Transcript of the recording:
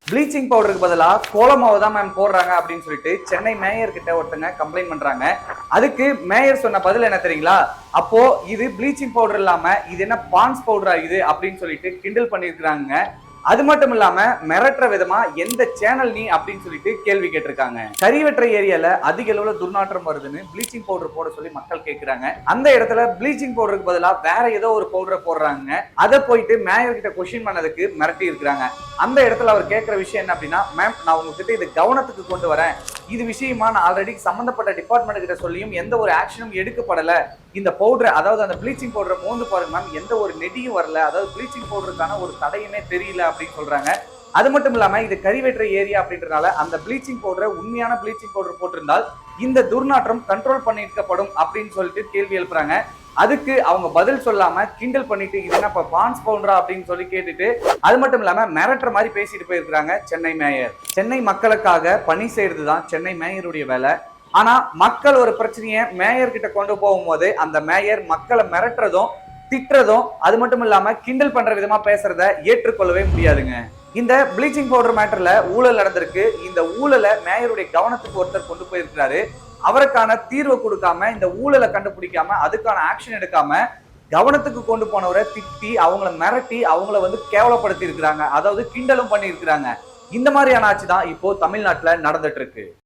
Bleaching பவுடருக்கு பதிலா கோலமாவு தான் ma'am போடுறாங்க அப்படின்னு சொல்லிட்டு சென்னை மேயர் கிட்ட ஒருத்தங்க கம்ப்ளைண்ட் பண்றாங்க. அதுக்கு மேயர் சொன்ன பதில் என்ன தெரியுங்களா? அப்போ இது ப்ளீச்சிங் பவுடர் இல்லாம இது என்ன பான்ஸ் பவுடர் ஆகுது அப்படின்னு சொல்லிட்டு கிண்டல் பண்ணிருக்காங்க. அது மட்டும் இல்லாம மிரட்டுற விதமா எந்த சேனல் நீ அப்படின்னு சொல்லிட்டு கேள்வி கேட்டிருக்காங்க. கறிவெற்ற ஏரியால அதிக அளவுல துர்நாற்றம் வருதுன்னு ப்ளீச்சிங் பவுடர் போட சொல்லி மக்கள் கேட்கிறாங்க. அந்த இடத்துல ப்ளீச்சிங் பவுடருக்கு பதிலா வேற ஏதோ ஒரு பவுடரை போடுறாங்க. அதை போயிட்டு மேயர் கிட்ட கொஸ்டின் பண்ணதுக்கு மிரட்டி இருக்கிறாங்க. அந்த இடத்துல அவர் கேட்கிற விஷயம் என்ன அப்படின்னா, மேம் நான் உங்ககிட்ட இது கவனத்துக்கு கொண்டு வரேன். இது விஷயமா நான் ஆல்ரெடி சம்பந்தப்பட்ட டிபார்ட்மெண்ட் கிட்ட சொல்லியும் எந்த ஒரு ஆக்ஷனும் எடுக்கப்படல. இந்த பவுடர் அதாவது அந்த ப்ளீச்சிங் பவுடரை மோந்து பாருங்க மேம், எந்த ஒரு நெடியும் வரல. அதாவது ப்ளீச்சிங் பவுடருக்கான ஒரு தடையுமே தெரியல அப்படின்னு சொல்றாங்க. அது மட்டும் இல்லாம இது கறிவெற்ற ஏரியா அப்படின்றனால அந்த ப்ளீச்சிங் பவுடரை உண்மையான ப்ளீச்சிங் பவுடர் போட்டிருந்தால் இந்த துர்நாற்றம் கண்ட்ரோல் பண்ணிருக்கப்படும் அப்படின்னு சொல்லிட்டு கேள்வி எழுப்புறாங்க. அதுக்கு அவங்க பதில் சொல்லாம கிண்டல் பண்ணிட்டு இது என்ன பான்ஸ் பவுண்டரா அப்படின்னு சொல்லி கேட்டுட்டு அது மட்டும் இல்லாம மிரட்டுற மாதிரி பேசிட்டு போயிருக்காங்க சென்னை மேயர். சென்னை மக்களுக்காக பணி செய்யறதுதான் சென்னை மேயருடைய வேலை. ஆனா மக்கள் ஒரு பிரச்சனையை மேயர் கிட்ட கொண்டு போகும்போது அந்த மேயர் மக்களை மிரட்டுறதும் திட்டுறதும் அது மட்டும் இல்லாம கிண்டல் பண்ற விதமா பேசுறத ஏற்றுக்கொள்ளவே முடியாதுங்க. இந்த ப்ளீச்சிங் பவுடர் மேட்டர்ல ஊழல் நடந்திருக்கு. இந்த ஊழலை மேயருடைய கவனத்துக்கு ஒருத்தர் கொண்டு போயிருக்கிறாரு. அவருக்கான தீர்வை கொடுக்காம இந்த ஊழலை கண்டுபிடிக்காம அதுக்கான ஆக்ஷன் எடுக்காம கவனத்துக்கு கொண்டு போனவரை திட்டி அவங்கள மிரட்டி அவங்கள கேவலப்படுத்தி இருக்கிறாங்க. அதாவது கிண்டலும் பண்ணி இருக்கிறாங்க. இந்த மாதிரியான ஆட்சி தான் இப்போ தமிழ்நாட்டுல நடந்துட்டு இருக்கு.